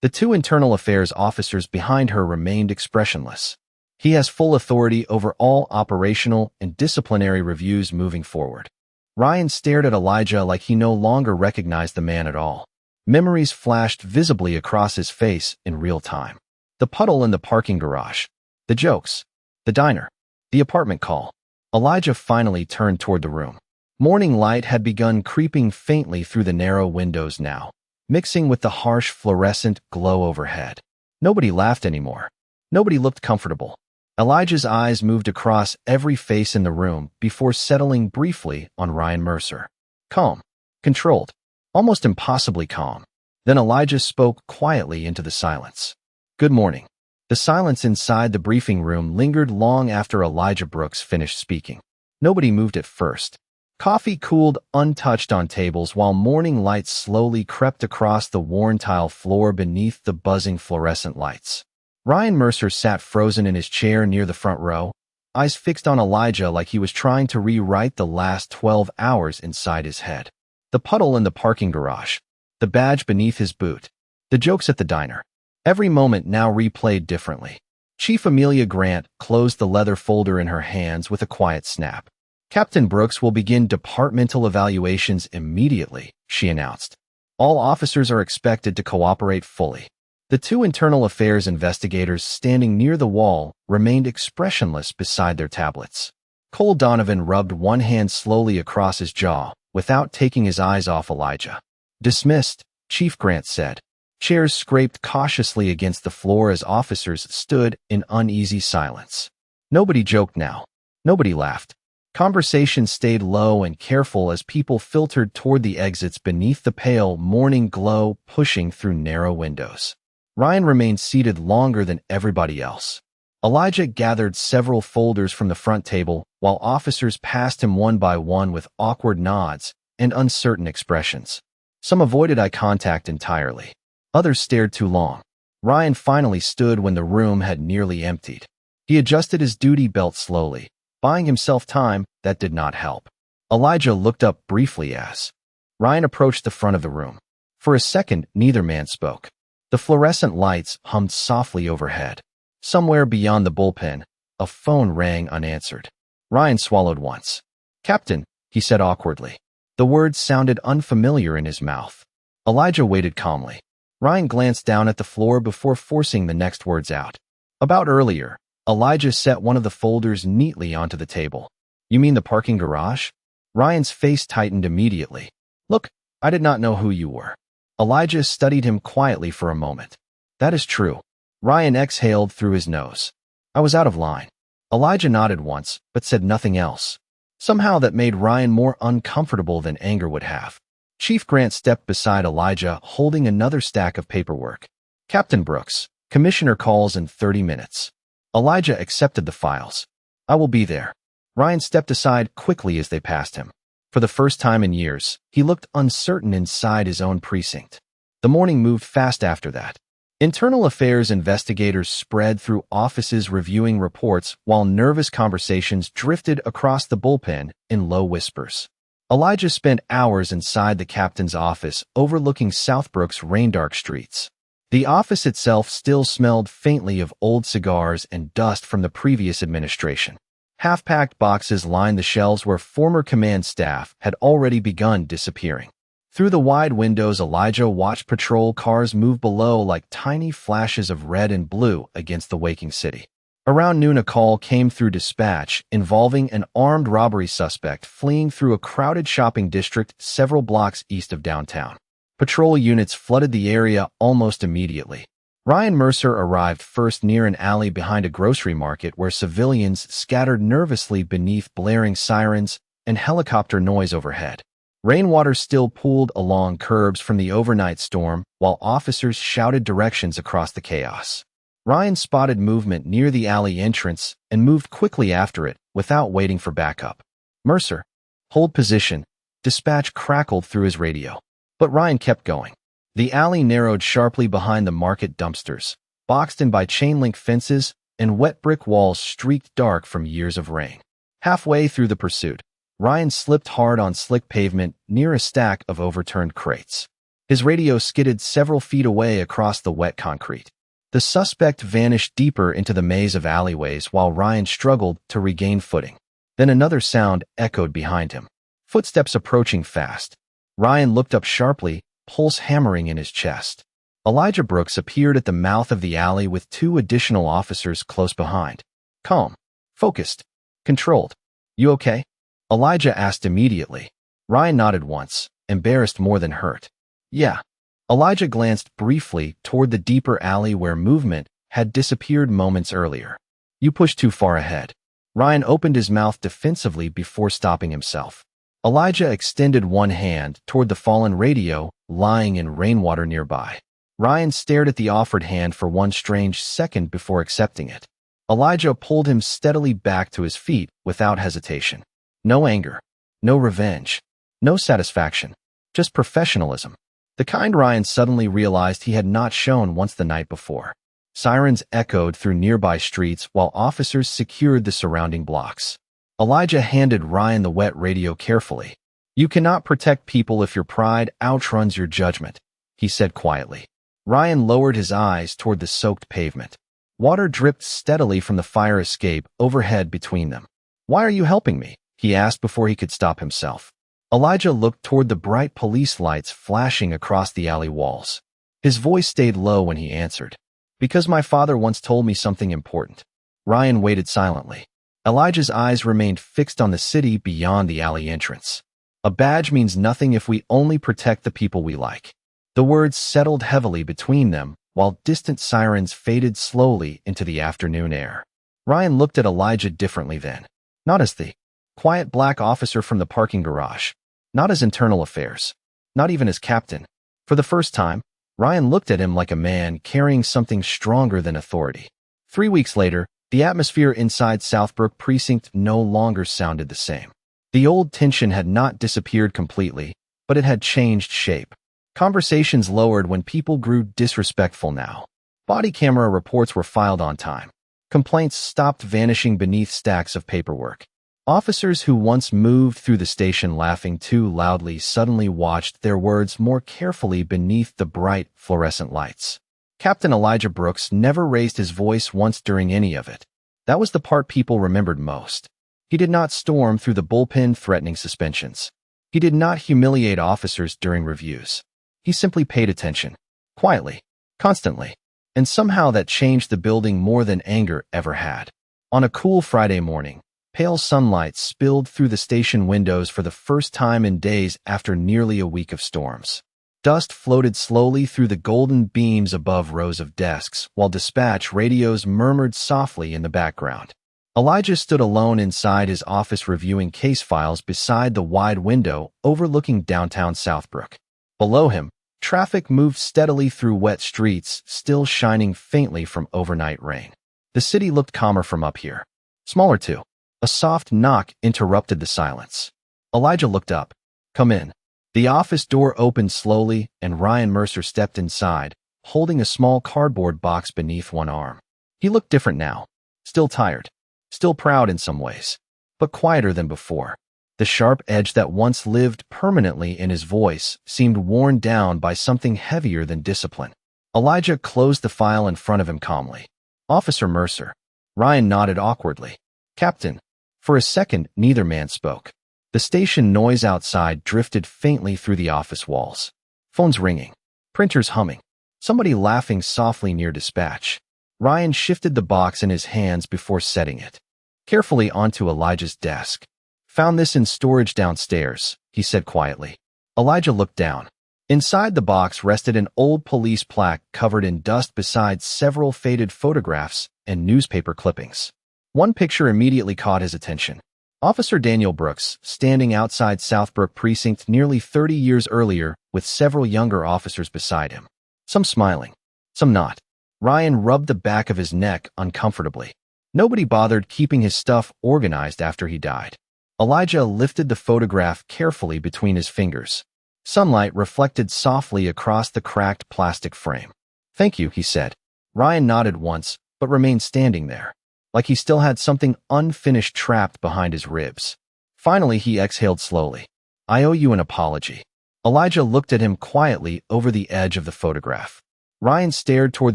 The 2 internal affairs officers behind her remained expressionless. He has full authority over all operational and disciplinary reviews moving forward. Ryan stared at Elijah like he no longer recognized the man at all. Memories flashed visibly across his face in real time. The puddle in the parking garage. The jokes. The diner. The apartment call. Elijah finally turned toward the room. Morning light had begun creeping faintly through the narrow windows now, mixing with the harsh fluorescent glow overhead. Nobody laughed anymore. Nobody looked comfortable. Elijah's eyes moved across every face in the room before settling briefly on Ryan Mercer. Calm, controlled, almost impossibly calm. Then Elijah spoke quietly into the silence. Good morning. The silence inside the briefing room lingered long after Elijah Brooks finished speaking. Nobody moved at first. Coffee cooled untouched on tables while morning light slowly crept across the worn tile floor beneath the buzzing fluorescent lights. Ryan Mercer sat frozen in his chair near the front row, eyes fixed on Elijah like he was trying to rewrite the last 12 hours inside his head. The puddle in the parking garage, the badge beneath his boot, the jokes at the diner. Every moment now replayed differently. Chief Amelia Grant closed the leather folder in her hands with a quiet snap. Captain Brooks will begin departmental evaluations immediately, she announced. All officers are expected to cooperate fully. The two internal affairs investigators standing near the wall remained expressionless beside their tablets. Cole Donovan rubbed one hand slowly across his jaw without taking his eyes off Elijah. Dismissed, Chief Grant said. Chairs scraped cautiously against the floor as officers stood in uneasy silence. Nobody joked now. Nobody laughed. Conversation stayed low and careful as people filtered toward the exits beneath the pale morning glow pushing through narrow windows. Ryan remained seated longer than everybody else. Elijah gathered several folders from the front table while officers passed him one by one with awkward nods and uncertain expressions. Some avoided eye contact entirely. Others stared too long. Ryan finally stood when the room had nearly emptied. He adjusted his duty belt slowly, buying himself time that did not help. Elijah looked up briefly as Ryan approached the front of the room. For a second, neither man spoke. The fluorescent lights hummed softly overhead. Somewhere beyond the bullpen, a phone rang unanswered. Ryan swallowed once. Captain, he said awkwardly. The words sounded unfamiliar in his mouth. Elijah waited calmly. Ryan glanced down at the floor before forcing the next words out. About earlier, Elijah set one of the folders neatly onto the table. You mean the parking garage? Ryan's face tightened immediately. Look, I did not know who you were. Elijah studied him quietly for a moment. That is true. Ryan exhaled through his nose. I was out of line. Elijah nodded once, but said nothing else. Somehow that made Ryan more uncomfortable than anger would have. Chief Grant stepped beside Elijah, holding another stack of paperwork. Captain Brooks, Commissioner calls in 30 minutes. Elijah accepted the files. I will be there. Ryan stepped aside quickly as they passed him. For the first time in years, he looked uncertain inside his own precinct. The morning moved fast after that. Internal affairs investigators spread through offices reviewing reports while nervous conversations drifted across the bullpen in low whispers. Elijah spent hours inside the captain's office overlooking Southbrook's rain-dark streets. The office itself still smelled faintly of old cigars and dust from the previous administration. Half-packed boxes lined the shelves where former command staff had already begun disappearing. Through the wide windows, Elijah watched patrol cars move below like tiny flashes of red and blue against the waking city. Around noon, a call came through dispatch involving an armed robbery suspect fleeing through a crowded shopping district several blocks east of downtown. Patrol units flooded the area almost immediately. Ryan Mercer arrived first near an alley behind a grocery market where civilians scattered nervously beneath blaring sirens and helicopter noise overhead. Rainwater still pooled along curbs from the overnight storm while officers shouted directions across the chaos. Ryan spotted movement near the alley entrance and moved quickly after it without waiting for backup. Mercer, hold position, dispatch crackled through his radio. But Ryan kept going. The alley narrowed sharply behind the market dumpsters, boxed in by chain-link fences and wet brick walls streaked dark from years of rain. Halfway through the pursuit, Ryan slipped hard on slick pavement near a stack of overturned crates. His radio skidded several feet away across the wet concrete. The suspect vanished deeper into the maze of alleyways while Ryan struggled to regain footing. Then another sound echoed behind him. Footsteps approaching fast. Ryan looked up sharply, pulse hammering in his chest. Elijah Brooks appeared at the mouth of the alley with two additional officers close behind. Calm, focused, controlled. You okay? Elijah asked immediately. Ryan nodded once, embarrassed more than hurt. Yeah. Elijah glanced briefly toward the deeper alley where movement had disappeared moments earlier. You pushed too far ahead. Ryan opened his mouth defensively before stopping himself. Elijah extended one hand toward the fallen radio lying in rainwater nearby. Ryan stared at the offered hand for one strange second before accepting it. Elijah pulled him steadily back to his feet without hesitation. No anger, no revenge, no satisfaction, just professionalism. The kind Ryan suddenly realized he had not shown once the night before. Sirens echoed through nearby streets while officers secured the surrounding blocks. Elijah handed Ryan the wet radio carefully. You cannot protect people if your pride outruns your judgment, he said quietly. Ryan lowered his eyes toward the soaked pavement. Water dripped steadily from the fire escape overhead between them. Why are you helping me? He asked before he could stop himself. Elijah looked toward the bright police lights flashing across the alley walls. His voice stayed low when he answered. Because my father once told me something important. Ryan waited silently. Elijah's eyes remained fixed on the city beyond the alley entrance. A badge means nothing if we only protect the people we like. The words settled heavily between them, while distant sirens faded slowly into the afternoon air. Ryan looked at Elijah differently then. Not as the quiet black officer from the parking garage. Not as internal affairs. Not even as captain. For the first time, Ryan looked at him like a man carrying something stronger than authority. 3 weeks later, the atmosphere inside Southbrook Precinct no longer sounded the same. The old tension had not disappeared completely, but it had changed shape. Conversations lowered when people grew disrespectful now. Body camera reports were filed on time. Complaints stopped vanishing beneath stacks of paperwork. Officers who once moved through the station laughing too loudly suddenly watched their words more carefully beneath the bright, fluorescent lights. Captain Elijah Brooks never raised his voice once during any of it. That was the part people remembered most. He did not storm through the bullpen threatening suspensions. He did not humiliate officers during reviews. He simply paid attention. Quietly. Constantly. And somehow that changed the building more than anger ever had. On a cool Friday morning, pale sunlight spilled through the station windows for the first time in days after nearly a week of storms. Dust floated slowly through the golden beams above rows of desks, while dispatch radios murmured softly in the background. Elijah stood alone inside his office reviewing case files beside the wide window overlooking downtown Southbrook. Below him, traffic moved steadily through wet streets, still shining faintly from overnight rain. The city looked calmer from up here. Smaller too. A soft knock interrupted the silence. Elijah looked up. Come in. The office door opened slowly, and Ryan Mercer stepped inside, holding a small cardboard box beneath one arm. He looked different now. Still tired. Still proud in some ways. But quieter than before. The sharp edge that once lived permanently in his voice seemed worn down by something heavier than discipline. Elijah closed the file in front of him calmly. Officer Mercer. Ryan nodded awkwardly. Captain. For a second, neither man spoke. The station noise outside drifted faintly through the office walls. Phones ringing. Printers humming. Somebody laughing softly near dispatch. Ryan shifted the box in his hands before setting it carefully onto Elijah's desk. Found this in storage downstairs, he said quietly. Elijah looked down. Inside the box rested an old police plaque covered in dust beside several faded photographs and newspaper clippings. One picture immediately caught his attention. Officer Daniel Brooks, standing outside Southbrook Precinct nearly 30 years earlier with several younger officers beside him. Some smiling, some not. Ryan rubbed the back of his neck uncomfortably. Nobody bothered keeping his stuff organized after he died. Elijah lifted the photograph carefully between his fingers. Sunlight reflected softly across the cracked plastic frame. Thank you, he said. Ryan nodded once, but remained standing there, like he still had something unfinished trapped behind his ribs. Finally, he exhaled slowly. I owe you an apology. Elijah looked at him quietly over the edge of the photograph. Ryan stared toward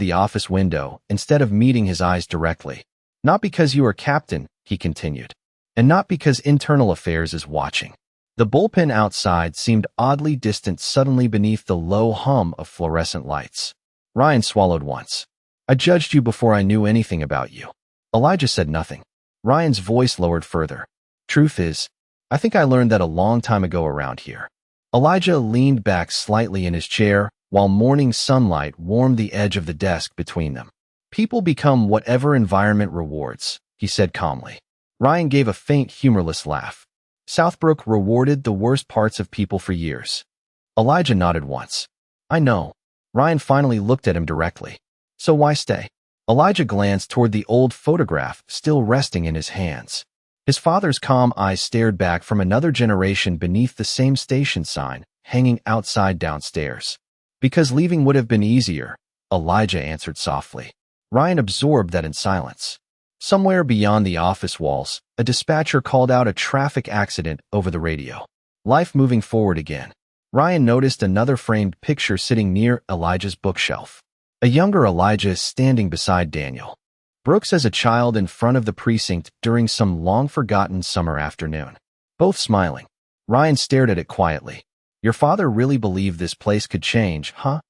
the office window instead of meeting his eyes directly. Not because you are captain, he continued, and not because internal affairs is watching. The bullpen outside seemed oddly distant suddenly beneath the low hum of fluorescent lights. Ryan swallowed once. I judged you before I knew anything about you. Elijah said nothing. Ryan's voice lowered further. Truth is, I think I learned that a long time ago around here. Elijah leaned back slightly in his chair while morning sunlight warmed the edge of the desk between them. People become whatever environment rewards, he said calmly. Ryan gave a faint, humorless laugh. Southbrook rewarded the worst parts of people for years. Elijah nodded once. I know. Ryan finally looked at him directly. So why stay? Elijah glanced toward the old photograph still resting in his hands. His father's calm eyes stared back from another generation beneath the same station sign, hanging outside downstairs. Because leaving would have been easier, Elijah answered softly. Ryan absorbed that in silence. Somewhere beyond the office walls, a dispatcher called out a traffic accident over the radio. Life moving forward again. Ryan noticed another framed picture sitting near Elijah's bookshelf. A younger Elijah standing beside Daniel Brooks as a child in front of the precinct during some long-forgotten summer afternoon. Both smiling. Ryan stared at it quietly. Your father really believed this place could change, huh?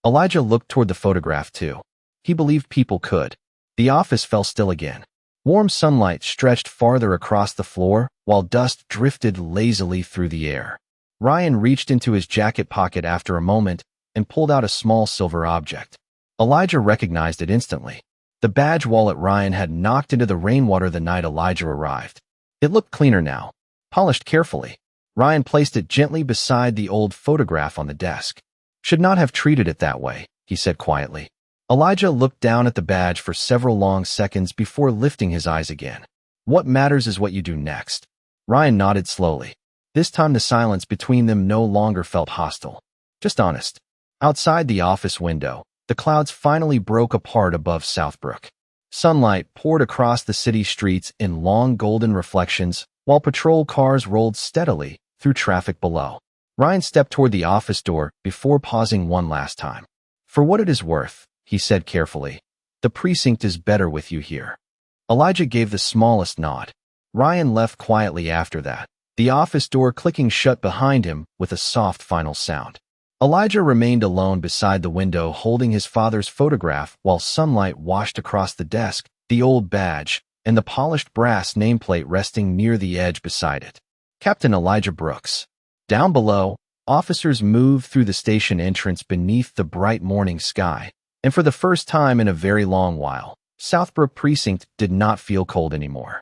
Elijah looked toward the photograph too. He believed people could. The office fell still again. Warm sunlight stretched farther across the floor, while dust drifted lazily through the air. Ryan reached into his jacket pocket after a moment and pulled out a small silver object. Elijah recognized it instantly. The badge wallet Ryan had knocked into the rainwater the night Elijah arrived. It looked cleaner now, polished carefully. Ryan placed it gently beside the old photograph on the desk. Should not have treated it that way, he said quietly. Elijah looked down at the badge for several long seconds before lifting his eyes again. What matters is what you do next. Ryan nodded slowly. This time the silence between them no longer felt hostile, just honest. Outside the office window, the clouds finally broke apart above Southbrook. Sunlight poured across the city streets in long golden reflections, while patrol cars rolled steadily through traffic below. Ryan stepped toward the office door before pausing one last time. For what it is worth, he said carefully, the precinct is better with you here. Elijah gave the smallest nod. Ryan left quietly after that, the office door clicking shut behind him with a soft final sound. Elijah remained alone beside the window holding his father's photograph while sunlight washed across the desk, the old badge, and the polished brass nameplate resting near the edge beside it. Captain Elijah Brooks. Down below, officers moved through the station entrance beneath the bright morning sky, and for the first time in a very long while, Southbrook Precinct did not feel cold anymore.